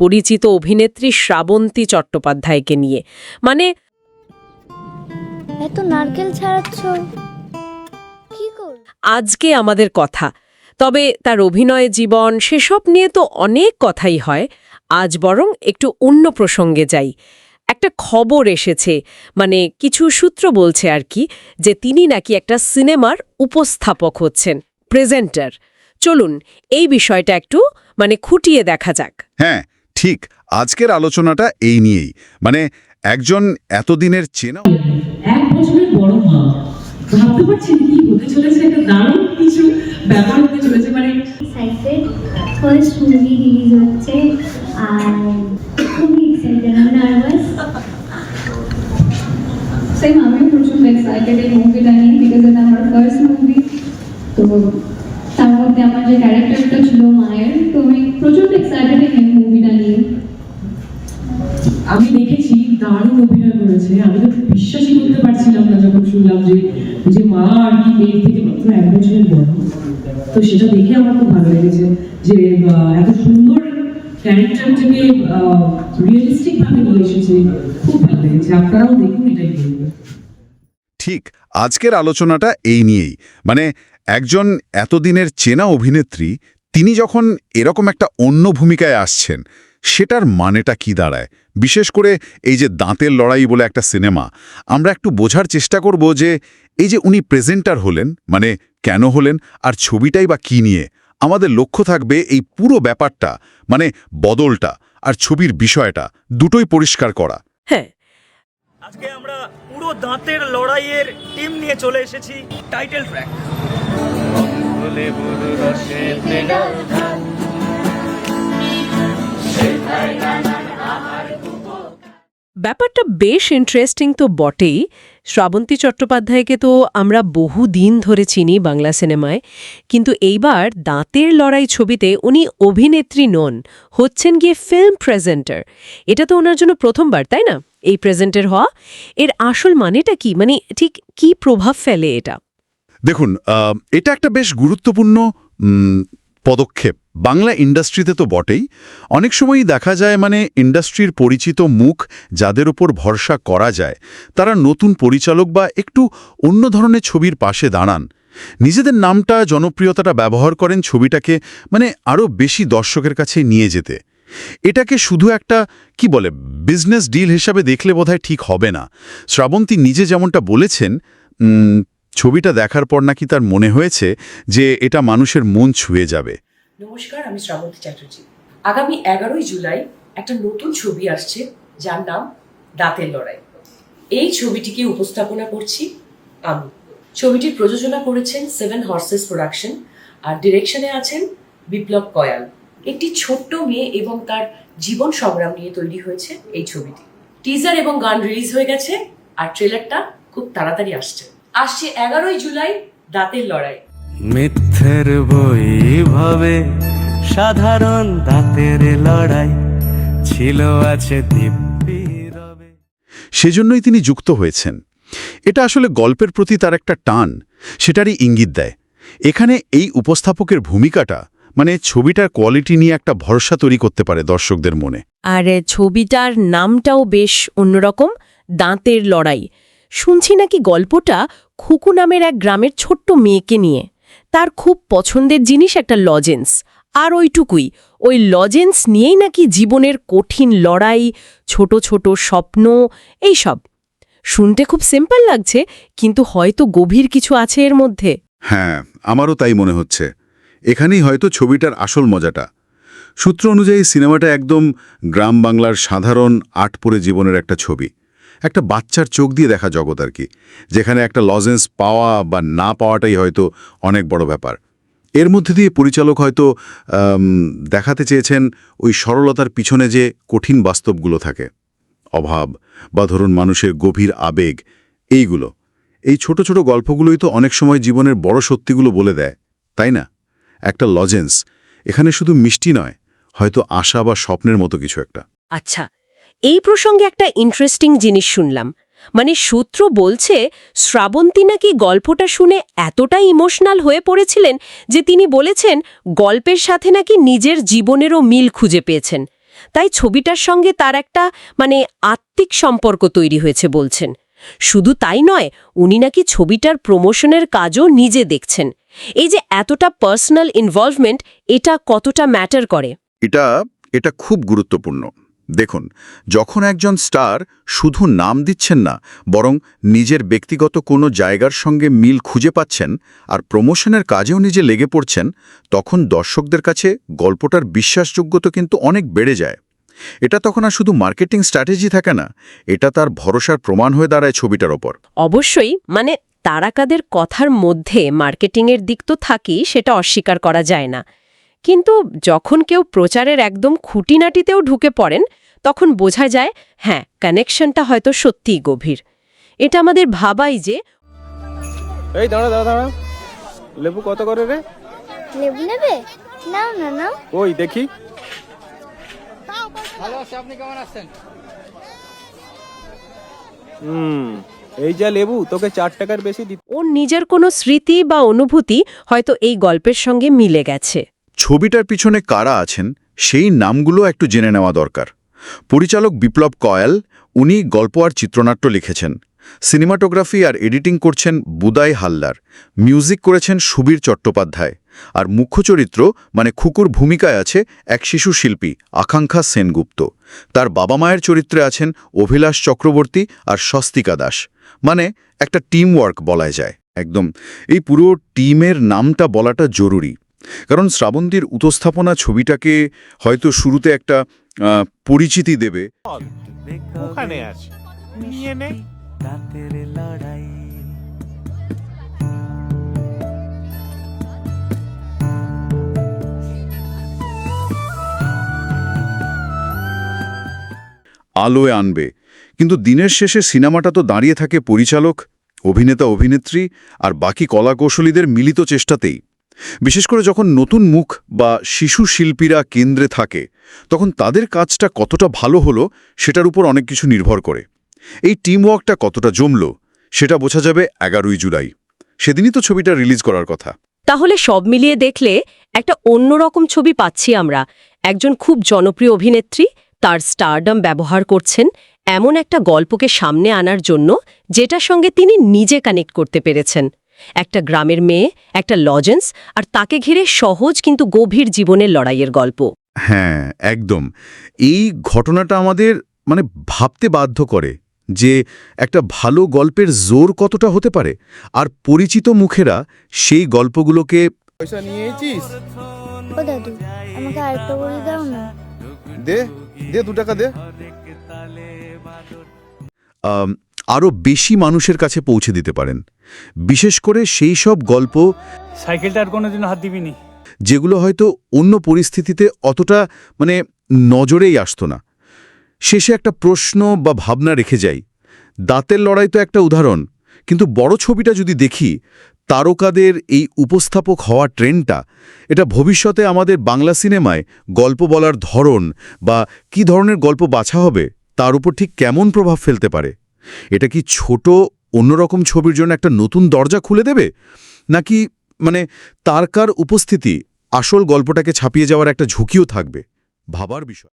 পরিচিত অভিনেত্রী শ্রাবন্তী চট্টোপাধ্যায়কে নিয়ে। মানে এত নারকেল ছাড়াচ্ছ কি কর? আজকে আমাদের কথা, তবে তার অভিনয় জীবন সেসব নিয়ে তো অনেক কথাই হয়। আজ বরং একটু অন্য প্রসঙ্গে যাই। একটা খবর এসেছে, মানে কিছু সূত্র বলছে আর কি, যে তিনি নাকি একটা সিনেমার উপস্থাপক হচ্ছেন, প্রেজেন্টার। চলুন এই বিষয়টা একটু খুঁটিয়ে দেখা যাক। হ্যাঁ, ঠিক। আজকের আলোচনাটা এই নিয়েই, মানে একজন এতদিনের চেনা 1 বছরের বড় মা, ভাবতে পারছেন কি হতে চলেছে? একটা দারুণ কিছু ব্যাপার হতে চলেছে। মানে এক্সাইটেড, ফার্স্ট মুভি রিলিজ হচ্ছে আর খুবই এক্সাইটেড, আমি নার্ভাস। সেম আমিও প্রচন্ড এক্সাইটেড এই মুভিটা নিয়ে, বিকজ এটা আমার ফার্স্ট মুভি। তো তার মধ্যে আমার যে ক্যারেক্টারটা ছিল মায়ের, তো আমি প্রচন্ড এক্সাইটেড এই মুভিটা নিয়ে। আমি দেখেছি দারুণ অভিনয় করেছে। আমি তো বিশ্বাসই করতে পারছিলাম না যখন শুনলাম যে মা আর কি মেয়ের থেকে মাত্র 1 বছরের বড়। তো সেটা দেখে আমার খুব ভালো লেগেছে যে এত সুন্দর ক্যারেক্টারটাকে রিয়েলিস্টিক ভাবে নিয়ে এসেছে। খুব ভালো লেগেছে। আপনারাও দেখুন, এটাই বলবো। ঠিক, আজকের আলোচনাটা এই নিয়েই, মানে একজন এতদিনের চেনা অভিনেত্রী, তিনি যখন এরকম একটা অন্য ভূমিকায় আসছেন, সেটার মানেটা কি দাঁড়ায়। বিশেষ করে এই যে দাঁতের লড়াই বলে একটা সিনেমা, আমরা একটু বোঝার চেষ্টা করব যে এই যে উনি প্রেজেন্টার হলেন, মানে কেন হলেন, আর ছবিটাই বা কি নিয়ে। আমাদের লক্ষ্য থাকবে এই পুরো ব্যাপারটা, মানে বদলটা আর ছবির বিষয়টা দুটোই পরিষ্কার করা। হ্যাঁ, আজকে আমরা পুরো দাঁতের লড়াইয়ের টিম নিয়ে চলে এসেছি। টাইটেল ট্র্যাক ব্যাপারটা বেশ ইন্টারেস্টিং তো বটেই। শ্রাবন্তী চট্টোপাধ্যায়কে তো আমরা বহুদিন ধরে চিনি বাংলা সিনেমায়, কিন্তু এইবার দাঁতের লড়াই ছবিতে উনি অভিনেত্রী নন, হচ্ছেন গিয়ে ফিল্ম প্রেজেন্টার। এটা তো ওনার জন্য প্রথমবার, তাই না, এই প্রেজেন্টার হওয়া? এর আসল মানেটা কি, ঠিক কি প্রভাব ফেলে এটা? দেখুন, এটা একটা বেশ গুরুত্বপূর্ণ পদক্ষেপ বাংলা ইন্ডাস্ট্রিতে তো বটেই। অনেক সময়ই দেখা যায়, মানে ইন্ডাস্ট্রির পরিচিত মুখ যাদের উপর ভরসা করা যায়, তারা নতুন পরিচালক বা একটু অন্য ধরনের ছবির পাশে দাঁড়ান, নিজেদের নামটা, জনপ্রিয়তাটা ব্যবহার করেন ছবিটাকে আরও বেশি দর্শকের কাছে নিয়ে যেতে। এটাকে শুধু একটা কি বলে বিজনেস ডিল হিসাবে দেখলে বোধহয় ঠিক হবে না। শ্রাবন্তী নিজে যেমনটা বলেছেন, ছবিটা দেখার পর নাকি তার মনে হয়েছে যে এটা মানুষের মন ছুঁয়ে যাবে। নমস্কার, আমি শ্রাবন্তী চ্যাটার্জি। আগামী 11ই জুলাই একটা নতুন ছবি আসছে, যার নাম দাঁতের লড়াই। এই ছবিটিকে উপস্থাপনা করছি আমি। ছবিটির প্রযোজনা করেছেন 7 হর্সেস প্রোডাকশন, আর ডিরেকশনে আছেন বিপ্লব কয়াল। একটি ছোট্ট মেয়ে এবং তার জীবন সংগ্রাম নিয়ে তৈরি হয়েছে এই ছবিটি। টিজার এবং গান রিলিজ হয়ে গেছে, আর ট্রেলারটা খুব তাড়াতাড়ি আসছে 11ই জুলাই, দাঁতের লড়াই। মিথ্যের বই ভাবে সাধারণ দাঁতের লড়াই ছিল আছে দিব্যি রবে। সেজন্যই তিনি যুক্ত হয়েছেন। এটা আসলে গল্পের প্রতি তার একটা টান, সেটারই ইঙ্গিত দেয়। এখানে এই উপস্থাপকের ভূমিকাটা ছবিটার কোয়ালিটি নিয়ে একটা ভরসা তৈরি করতে পারে দর্শকদের মনে। আর ছবিটার নামটাও বেশ অন্যরকম, দাঁতের লড়াই। শুনছি নাকি গল্পটা খুকু নামের এক গ্রামের ছোট্ট মেয়েকে নিয়ে। তার খুব পছন্দের জিনিস একটা লজেন্স, আর ওইটুকুই। ওই লজেন্স নিয়েই নাকি জীবনের কঠিন লড়াই, ছোট ছোট স্বপ্ন, এইসব। শুনতে খুব সিম্পল লাগছে, কিন্তু হয়তো গভীর কিছু আছে এর মধ্যে। হ্যাঁ, আমারও তাই মনে হচ্ছে। এখানেই হয়তো ছবিটার আসল মজাটা। সূত্র অনুযায়ী সিনেমাটা একদম গ্রাম বাংলার সাধারণ আটপোরে জীবনের একটা ছবি, একটা বাচ্চার চোখ দিয়ে দেখা জগৎ আর কি, যেখানে একটা লজেন্স পাওয়া বা না পাওয়াটাই হয়তো অনেক বড় ব্যাপার। এর মধ্যে দিয়ে পরিচালক হয়তো দেখাতে চেয়েছেন ওই সরলতার পিছনে যে কঠিন বাস্তবগুলো থাকে, অভাব বা ধরুন মানুষের গভীর আবেগ, এইগুলো। এই ছোট ছোট গল্পগুলোই তো অনেক সময় জীবনের বড় সত্যিগুলো বলে দেয়, তাই না? একটা লজেন্স এখানে শুধু মিষ্টি নয়, হয়তো আশা বা স্বপ্নের মতো কিছু একটা। আচ্ছা, এই প্রসঙ্গে একটা ইন্টারেস্টিং জিনিস শুনলাম। সূত্র বলছে শ্রাবন্তী নাকি গল্পটা শুনে এতটাই ইমোশনাল হয়ে পড়েছিলেন যে তিনি বলেছেন গল্পের সাথে নাকি নিজের জীবনেরও মিল খুঁজে পেয়েছেন। তাই ছবিটার সঙ্গে তার একটা আত্মিক সম্পর্ক তৈরি হয়েছে বলছেন। শুধু তাই নয়, উনি নাকি ছবিটার প্রমোশনের কাজও নিজে দেখছেন। এই যে এতটা পার্সোনাল ইনভলভমেন্ট, এটা কতটা ম্যাটার করে? এটা খুব গুরুত্বপূর্ণ। দেখুন, যখন একজন স্টার শুধু নাম দিচ্ছেন না, বরং নিজের ব্যক্তিগত কোনো জায়গার সঙ্গে মিল খুঁজে পাচ্ছেন আর প্রমোশনের কাজেও নিজে লেগে পড়ছেন, তখন দর্শকদের কাছে গল্পটার বিশ্বাসযোগ্যতা কিন্তু অনেক বেড়ে যায়। এটা তখন আর শুধু মার্কেটিং স্ট্র্যাটেজি থাকে না, এটা তার ভরসার প্রমাণ হয়ে দাঁড়ায় ছবিটার ওপর। অবশ্যই, তারকাদের কথার মধ্যে মার্কেটিংয়ের দিক তো থাকেই, সেটা অস্বীকার করা যায় না। কিন্তু যখন কেউ প্রচারের একদম খুঁটিনাটিতেও ঢুকে পড়েন, তখন বোঝা যায় হ্যাঁ, কানেকশনটা হয়তো সত্যিই গভীর। এটা আমাদের ভাবাই যে এই দাঁড়া, লেবু কত করে রে? লেবু নেবে? নাও না নাও। ওই দেখি। এই যা লেবু, তোকে 4 টাকার বেশি দিতে। ওর নিজের কোনো স্মৃতি বা অনুভূতি হয়তো এই গল্পের সঙ্গে মিলে গেছে। ছবিটার পিছনে কারা আছেন সেই নামগুলো একটু জেনে নেওয়া দরকার। পরিচালক বিপ্লব কয়াল, উনি গল্প আর চিত্রনাট্য লিখেছেন। সিনেমাটোগ্রাফি আর এডিটিং করছেন বুদাই হালদার। মিউজিক করেছেন সুবীর চট্টোপাধ্যায়। আর মুখ্য চরিত্র খুকুর ভূমিকায় আছে এক শিশু শিল্পী আকাঙ্ক্ষা সেনগুপ্ত। তার বাবা মায়ের চরিত্রে আছেন অভিলাষ চক্রবর্তী আর স্বস্তিকা দাস। একটা টিম ওয়ার্ক বলা যায় একদম। এই পুরো টিমের নামটা বলাটা জরুরি, কারণ শ্রাবন্তীর উপস্থাপনা ছবিটাকে হয়তো শুরুতে একটা পরিচিতি দেবে। ওখানে আছে, নিয়ে নে। দাঁতের লড়াই, আলোয় আনবে, কিন্তু দিনের শেষে সিনেমাটা তো দাঁড়িয়ে থাকে পরিচালক, অভিনেতা অভিনেত্রী আর বাকি কলাকৌশলীদের মিলিত চেষ্টাতেই। বিশেষ করে যখন নতুন মুখ বা শিশু শিল্পীরা কেন্দ্রে থাকে, তখন তাদের কাজটা কতটা ভালো হলো সেটার উপর অনেক কিছু নির্ভর করে। এই টিমওয়ার্কটা কতটা জমল সেটা বোঝা যাবে 11ই জুলাই। সেদিনই তো ছবিটা রিলিজ করার কথা। তাহলে সব মিলিয়ে দেখলে একটা অন্যরকম ছবি পাচ্ছি আমরা। একজন খুব জনপ্রিয় অভিনেত্রী তার স্টারডম ব্যবহার করছেন এমন একটা গল্পকে সামনে আনার জন্য, যেটার সঙ্গে তিনি নিজে কানেক্ট করতে পেরেছেন। একটা গ্রামের মেয়ে, একটা লজেন্স, আর তাকে ঘিরে সহজ কিন্তু গভীর জীবনের লড়াইয়ের গল্প। হ্যাঁ, একদম। এই ঘটনাটা আমাদের ভাবতে বাধ্য করে যে একটা ভালো গল্পের জোর কতটা হতে পারে, আর পরিচিত মুখেরা সেই গল্পগুলোকে। পয়সা নিয়েছিস? ও দাদু, আমাকে আরেকটা বলে দাও না। দে 2 টাকা দে। আরও বেশি মানুষের কাছে পৌঁছে দিতে পারেন। বিশেষ করে সেই সব গল্প, সাইকেলটা আর কোনোদিন হাত দিবিনি, যেগুলো হয়তো অন্য পরিস্থিতিতে অতটা নজরেই আসতো না। শেষে একটা প্রশ্ন বা ভাবনা রেখে যাই। দাঁতের লড়াই তো একটা উদাহরণ, কিন্তু বড় ছবিটা যদি দেখি, তারকাদের এই উপস্থাপক হওয়া ট্রেন্ডটা, এটা ভবিষ্যতে আমাদের বাংলা সিনেমায় গল্প বলার ধরন বা কী ধরনের গল্প বাছা হবে তার উপর ঠিক কেমন প্রভাব ফেলতে পারে। এটা কি ছোট অন্যরকম ছবির জন্য একটা নতুন দরজা খুলে দেবে, নাকি তারকার উপস্থিতি আসল গল্পটাকে ছাপিয়ে যাওয়ার একটা ঝুঁকিও থাকবে? ভাবার বিষয়।